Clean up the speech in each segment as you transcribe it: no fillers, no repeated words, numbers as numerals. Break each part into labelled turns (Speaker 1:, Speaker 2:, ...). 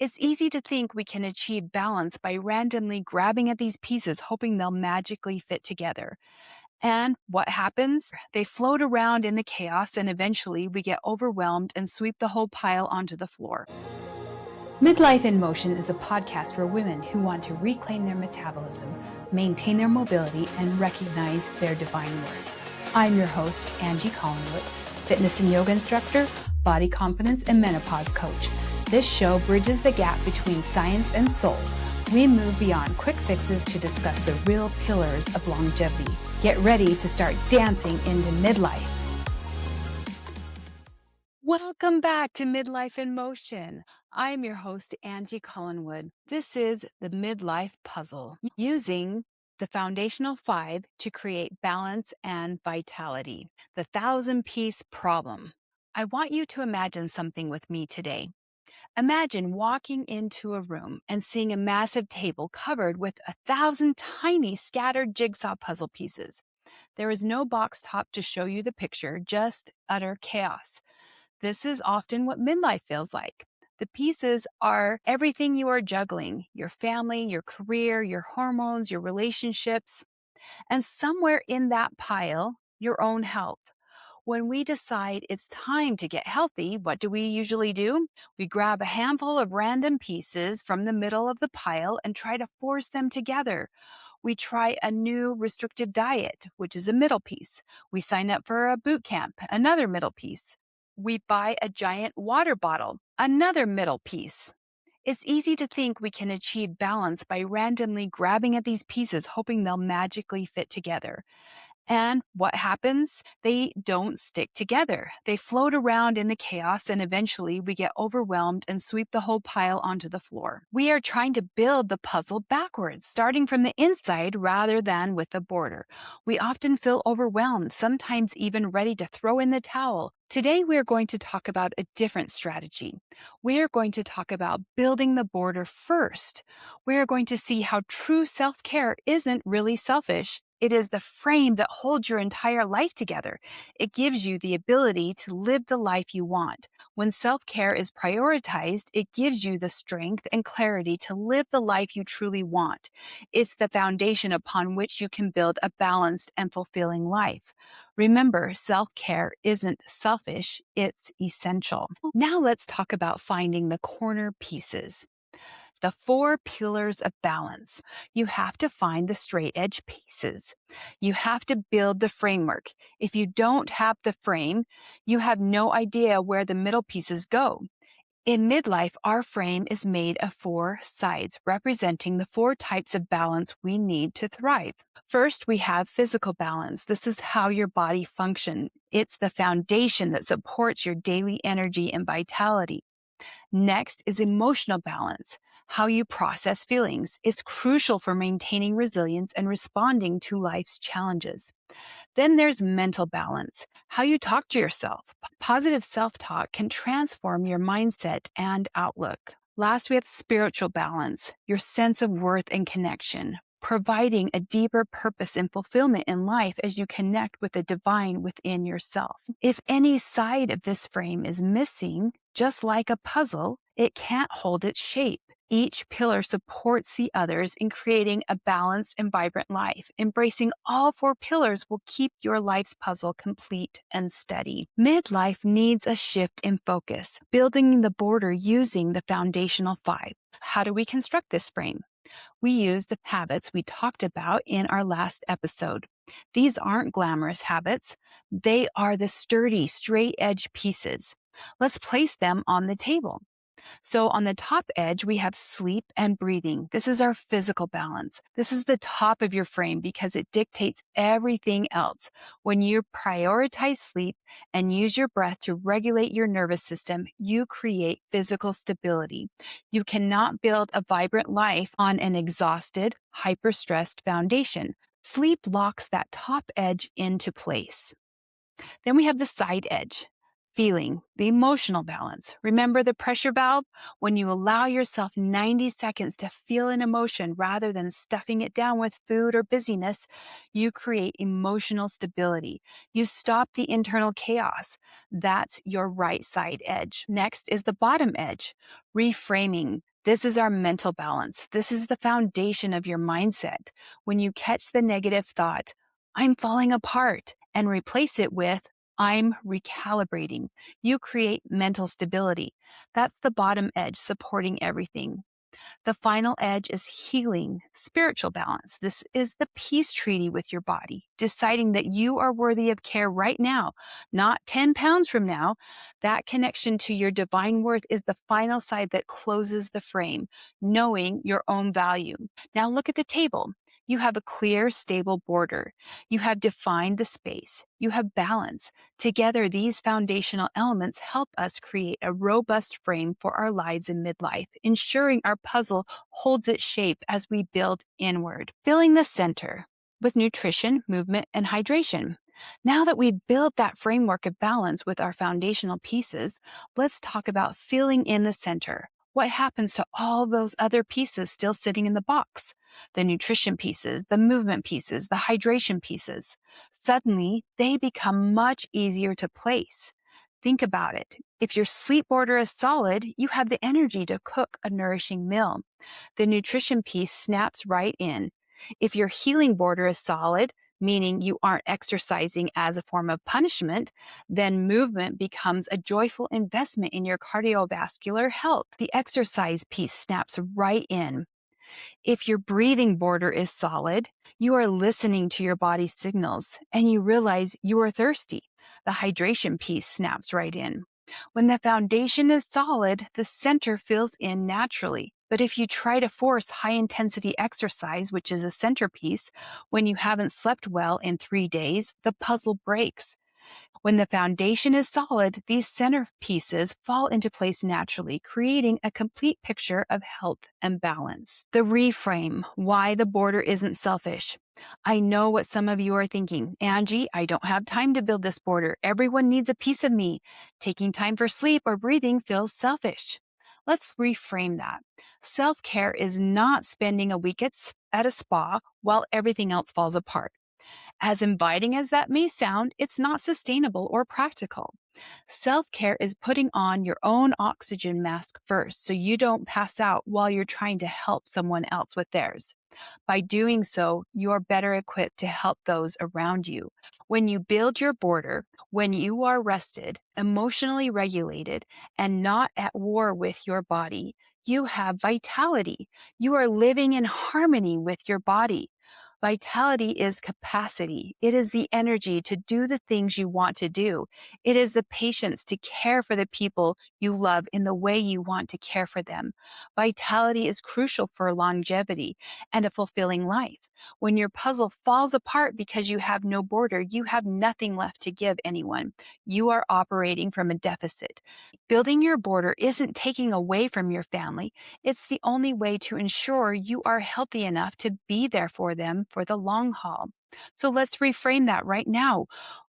Speaker 1: It's easy to think we can achieve balance by randomly grabbing at these pieces, hoping they'll magically fit together. And what happens? They float around in the chaos, and eventually we get overwhelmed and sweep the whole pile onto the floor. Midlife in Motion is the podcast for women who want to reclaim their metabolism, maintain their mobility, and recognize their divine worth. I'm your host, Angie Collinwood, fitness and yoga instructor, body confidence, and menopause coach. This show bridges the gap between science and soul. We move beyond quick fixes to discuss the real pillars of longevity. Get ready to start dancing into midlife. Welcome back to Midlife in Motion. I'm your host, Angie Collinwood. This is the Midlife Puzzle, using the foundational 5 to create balance and vitality. The 1,000-piece problem. I want you to imagine something with me today. Imagine walking into a room and seeing a massive table covered with 1,000 tiny scattered jigsaw puzzle pieces. There is no box top to show you the picture, just utter chaos. This is often what midlife feels like. The pieces are everything you are juggling: your family, your career, your hormones, your relationships, and somewhere in that pile, your own health. When we decide it's time to get healthy, what do we usually do? We grab a handful of random pieces from the middle of the pile and try to force them together. We try a new restrictive diet, which is a middle piece. We sign up for a boot camp, another middle piece. We buy a giant water bottle, another middle piece. It's easy to think we can achieve balance by randomly grabbing at these pieces, hoping they'll magically fit together. And what happens? They don't stick together. They float around in the chaos, and eventually we get overwhelmed and sweep the whole pile onto the floor. We are trying to build the puzzle backwards, starting from the inside rather than with the border. We often feel overwhelmed, sometimes even ready to throw in the towel. Today, we are going to talk about a different strategy. We are going to talk about building the border first. We are going to see how true self-care isn't really selfish. It is the frame that holds your entire life together. It gives you the ability to live the life you want. When self-care is prioritized, it gives you the strength and clarity to live the life you truly want. It's the foundation upon which you can build a balanced and fulfilling life. Remember, self-care isn't selfish, it's essential. Now let's talk about finding the corner pieces. The 4 pillars of balance. You have to find the straight edge pieces. You have to build the framework. If you don't have the frame, you have no idea where the middle pieces go. In midlife, our frame is made of 4 sides, representing the 4 types of balance we need to thrive. First, we have physical balance. This is how your body functions. It's the foundation that supports your daily energy and vitality. Next is emotional balance, how you process feelings. It's crucial for maintaining resilience and responding to life's challenges. Then there's mental balance, how you talk to yourself. Positive self-talk can transform your mindset and outlook. Last, we have spiritual balance, your sense of worth and connection, providing a deeper purpose and fulfillment in life as you connect with the divine within yourself. If any side of this frame is missing, just like a puzzle, it can't hold its shape. Each pillar supports the others in creating a balanced and vibrant life. Embracing all 4 pillars will keep your life's puzzle complete and steady. Midlife needs a shift in focus, building the border using the foundational 5. How do we construct this frame? We use the habits we talked about in our last episode. These aren't glamorous habits. They are the sturdy, straight edge pieces. Let's place them on the table. So on the top edge, we have sleep and breathing. This is our physical balance. This is the top of your frame because it dictates everything else. When you prioritize sleep and use your breath to regulate your nervous system, you create physical stability. You cannot build a vibrant life on an exhausted, hyper-stressed foundation. Sleep locks that top edge into place. Then we have the side edge. Feeling, the emotional balance. Remember the pressure valve? When you allow yourself 90 seconds to feel an emotion rather than stuffing it down with food or busyness, you create emotional stability. You stop the internal chaos. That's your right side edge. Next is the bottom edge, reframing. This is our mental balance. This is the foundation of your mindset. When you catch the negative thought, I'm falling apart, and replace it with, I'm recalibrating, you create mental stability. That's the bottom edge supporting everything. The final edge is healing, spiritual balance. This is the peace treaty with your body, deciding that you are worthy of care right now, not 10 pounds from now. That connection to your divine worth is the final side that closes the frame, knowing your own value. Now look at the table. You have a clear, stable border. You have defined the space. You have balance. Together, these foundational elements help us create a robust frame for our lives in midlife, ensuring our puzzle holds its shape as we build inward. Filling the center with nutrition, movement, and hydration. Now that we've built that framework of balance with our foundational pieces, let's talk about filling in the center. What happens to all those other pieces still sitting in the box? The nutrition pieces, the movement pieces, the hydration pieces. Suddenly, they become much easier to place. Think about it. If your sleep border is solid, you have the energy to cook a nourishing meal. The nutrition piece snaps right in. If your healing border is solid, meaning you aren't exercising as a form of punishment, then movement becomes a joyful investment in your cardiovascular health. The exercise piece snaps right in. If your breathing border is solid, you are listening to your body's signals and you realize you are thirsty. The hydration piece snaps right in. When the foundation is solid, the center fills in naturally. But if you try to force high intensity exercise, which is a centerpiece, when you haven't slept well in 3 days, the puzzle breaks. When the foundation is solid, these center pieces fall into place naturally, creating a complete picture of health and balance. The reframe, why the border isn't selfish. I know what some of you are thinking. Angie, I don't have time to build this border. Everyone needs a piece of me. Taking time for sleep or breathing feels selfish. Let's reframe that. Self-care is not spending a week at a spa while everything else falls apart. As inviting as that may sound, it's not sustainable or practical. Self care is putting on your own oxygen mask first so you don't pass out while you're trying to help someone else with theirs. By doing so, you're better equipped to help those around you. When you build your border, when you are rested, emotionally regulated, and not at war with your body, you have vitality. You are living in harmony with your body. Vitality is capacity. It is the energy to do the things you want to do. It is the patience to care for the people you love in the way you want to care for them. Vitality is crucial for longevity and a fulfilling life. When your puzzle falls apart because you have no border, you have nothing left to give anyone. You are operating from a deficit. Building your border isn't taking away from your family. It's the only way to ensure you are healthy enough to be there for them for the long haul. So let's reframe that right now.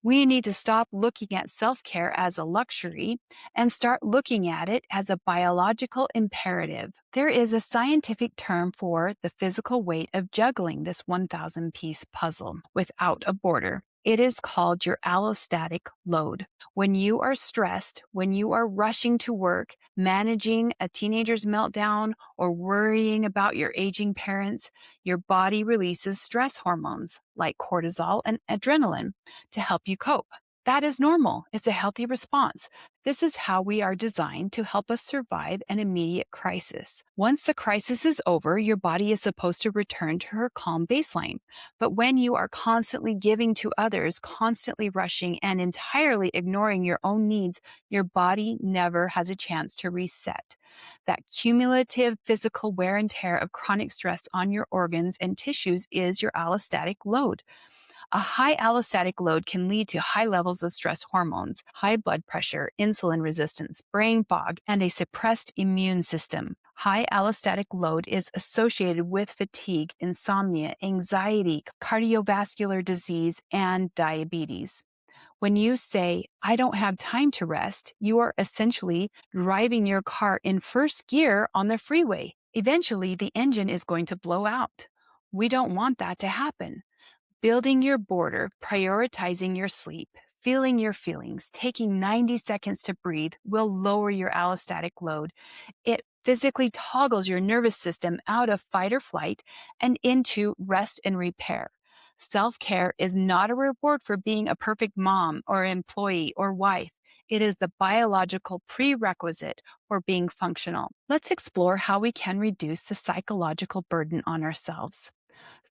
Speaker 1: We need to stop looking at self care as a luxury and start looking at it as a biological imperative. There is a scientific term for the physical weight of juggling this 1,000-piece puzzle without a border. It is called your allostatic load. When you are stressed, when you are rushing to work, managing a teenager's meltdown, or worrying about your aging parents, your body releases stress hormones like cortisol and adrenaline to help you cope. That is normal. It's a healthy response. This is how we are designed to help us survive an immediate crisis. Once the crisis is over, your body is supposed to return to her calm baseline. But when you are constantly giving to others, constantly rushing, and entirely ignoring your own needs, your body never has a chance to reset. That cumulative physical wear and tear of chronic stress on your organs and tissues is your allostatic load. A high allostatic load can lead to high levels of stress hormones, high blood pressure, insulin resistance, brain fog, and a suppressed immune system. High allostatic load is associated with fatigue, insomnia, anxiety, cardiovascular disease, and diabetes. When you say, I don't have time to rest, you are essentially driving your car in first gear on the freeway. Eventually, the engine is going to blow out. We don't want that to happen. Building your border, prioritizing your sleep, feeling your feelings, taking 90 seconds to breathe will lower your allostatic load. It physically toggles your nervous system out of fight or flight and into rest and repair. Self care is not a reward for being a perfect mom or employee or wife. It is the biological prerequisite for being functional. Let's explore how we can reduce the psychological burden on ourselves.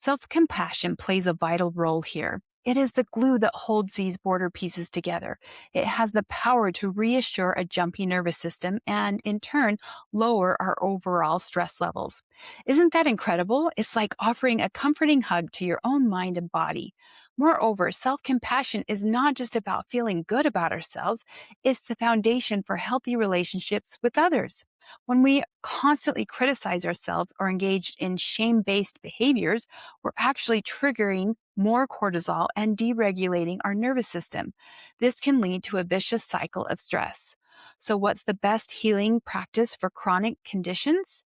Speaker 1: Self compassion plays a vital role here. It is the glue that holds these border pieces together. It has the power to reassure a jumpy nervous system and, in turn, lower our overall stress levels. Isn't that incredible? It's like offering a comforting hug to your own mind and body. Moreover, self compassion is not just about feeling good about ourselves, it's the foundation for healthy relationships with others. When we constantly criticize ourselves or engage in shame based behaviors, we're actually triggering more cortisol and deregulating our nervous system. This can lead to a vicious cycle of stress. So, what's the best healing practice for chronic conditions?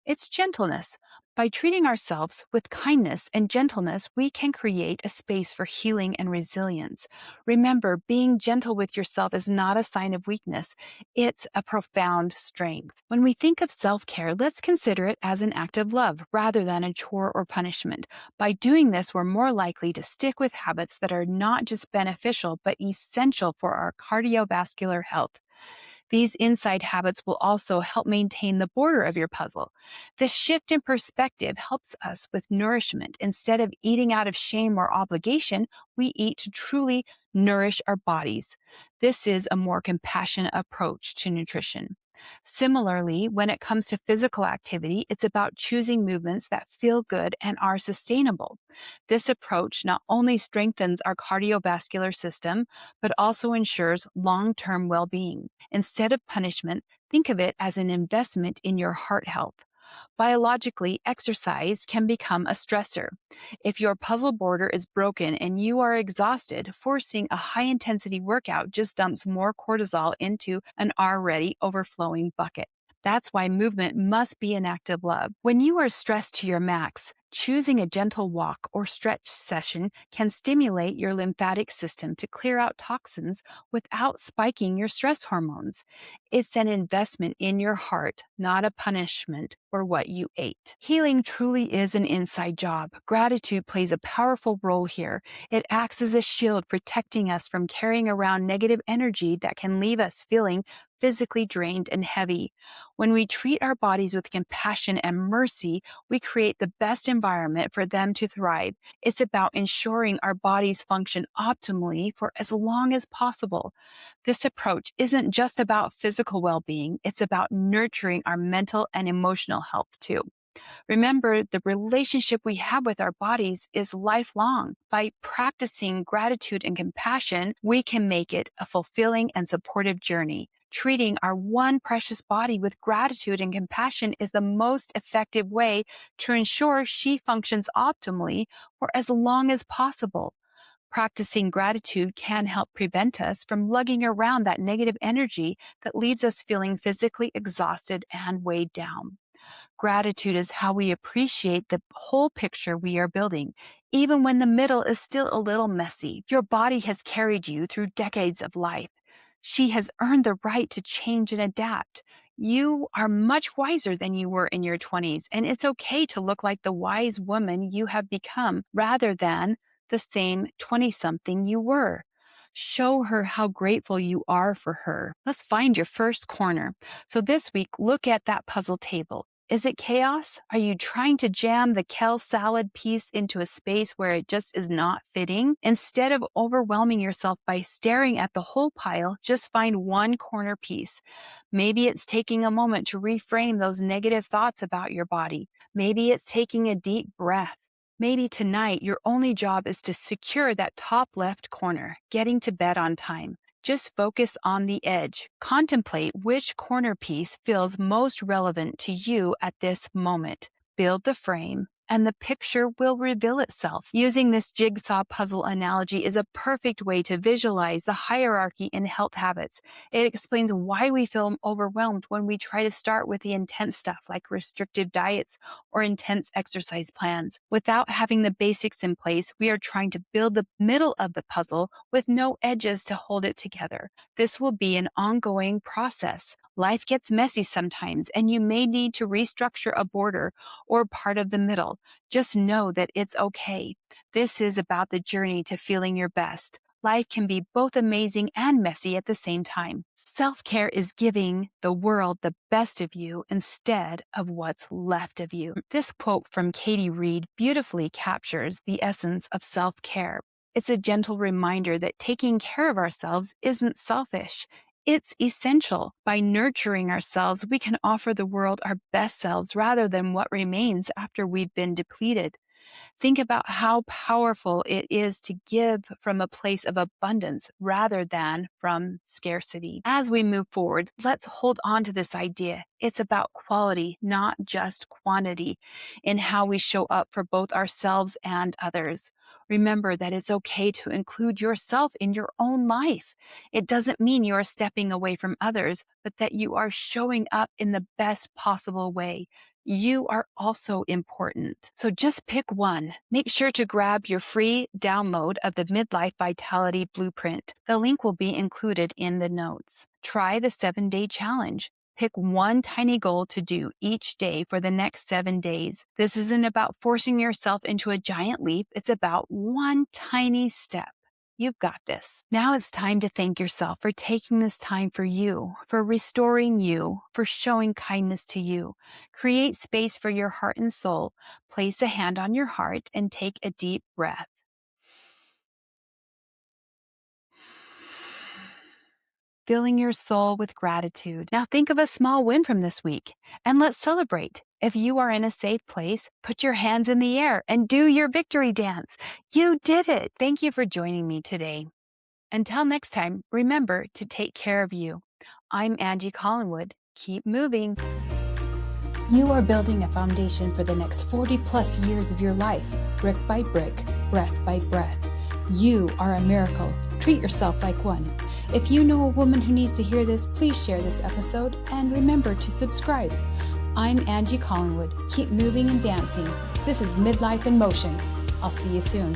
Speaker 1: It's gentleness. By treating ourselves with kindness and gentleness, we can create a space for healing and resilience. Remember, being gentle with yourself is not a sign of weakness, it's a profound strength. When we think of self care, let's consider it as an act of love rather than a chore or punishment. By doing this, we're more likely to stick with habits that are not just beneficial, but essential for our cardiovascular health. These inside habits will also help maintain the border of your puzzle. This shift in perspective helps us with nourishment. Instead of eating out of shame or obligation, we eat to truly nourish our bodies. This is a more compassionate approach to nutrition. Similarly, when it comes to physical activity, it's about choosing movements that feel good and are sustainable. This approach not only strengthens our cardiovascular system, but also ensures long term well being. Instead of punishment, think of it as an investment in your heart health. Biologically, exercise can become a stressor. If your puzzle border is broken and you are exhausted, forcing a high intensity workout just dumps more cortisol into an already overflowing bucket. That's why movement must be an act of love. When you are stressed to your max, choosing a gentle walk or stretch session can stimulate your lymphatic system to clear out toxins without spiking your stress hormones. It's an investment in your heart, not a punishment for what you ate. Healing truly is an inside job. Gratitude plays a powerful role here. It acts as a shield protecting us from carrying around negative energy that can leave us feeling physically drained and heavy. When we treat our bodies with compassion and mercy, we create the best environment for them to thrive. It's about ensuring our bodies function optimally for as long as possible. This approach isn't just about physical well being, it's about nurturing our mental and emotional health too. Remember, the relationship we have with our bodies is lifelong. By practicing gratitude and compassion, we can make it a fulfilling and supportive journey. Treating our one precious body with gratitude and compassion is the most effective way to ensure she functions optimally for as long as possible. Practicing gratitude can help prevent us from lugging around that negative energy that leaves us feeling physically exhausted and weighed down. Gratitude is how we appreciate the whole picture we are building, even when the middle is still a little messy. Your body has carried you through decades of life. She has earned the right to change and adapt. You are much wiser than you were in your 20s, and it's okay to look like the wise woman you have become rather than the same 20 something you were. Show her how grateful you are for her. Let's find your first corner. So this week, look at that puzzle table. Is it chaos? Are you trying to jam the kale salad piece into a space where it just is not fitting? Instead of overwhelming yourself by staring at the whole pile, just find one corner piece. Maybe it's taking a moment to reframe those negative thoughts about your body. Maybe it's taking a deep breath. Maybe tonight your only job is to secure that top left corner, getting to bed on time. Just focus on the edge. Contemplate which corner piece feels most relevant to you at this moment. Build the frame, and the picture will reveal itself. Using this jigsaw puzzle analogy is a perfect way to visualize the hierarchy in health habits. It explains why we feel overwhelmed when we try to start with the intense stuff like restrictive diets or intense exercise plans. Without having the basics in place, we are trying to build the middle of the puzzle with no edges to hold it together. This will be an ongoing process. Life gets messy sometimes, and you may need to restructure a border or part of the middle. Just know that it's okay. This is about the journey to feeling your best. Life can be both amazing and messy at the same time. Self-care is giving the world the best of you instead of what's left of you. This quote from Katie Reed beautifully captures the essence of self-care. It's a gentle reminder that taking care of ourselves isn't selfish. It's essential. By nurturing ourselves, we can offer the world our best selves rather than what remains after we've been depleted. Think about how powerful it is to give from a place of abundance rather than from scarcity. As we move forward, let's hold on to this idea. It's about quality, not just quantity, in how we show up for both ourselves and others. Remember that it's okay to include yourself in your own life. It doesn't mean you are stepping away from others, but that you are showing up in the best possible way. You are also important. So just pick one. Make sure to grab your free download of the Midlife Vitality Blueprint. The link will be included in the notes. Try the 7-day challenge. Pick one tiny goal to do each day for the next 7 days. This isn't about forcing yourself into a giant leap. It's about one tiny step. You've got this. Now it's time to thank yourself for taking this time for you, for restoring you, for showing kindness to you. Create space for your heart and soul. Place a hand on your heart and take a deep breath. Filling your soul with gratitude. Now think of a small win from this week and let's celebrate. If you are in a safe place, put your hands in the air and do your victory dance. You did it. Thank you for joining me today. Until next time, remember to take care of you. I'm Angie Collinwood. Keep moving. You are building a foundation for the next 40 plus years of your life, brick by brick, breath by breath. You are a miracle. Treat yourself like one. If you know a woman who needs to hear this, please share this episode and remember to subscribe. I'm Angie Collinwood. Keep moving and dancing. This is Midlife in Motion. I'll see you soon.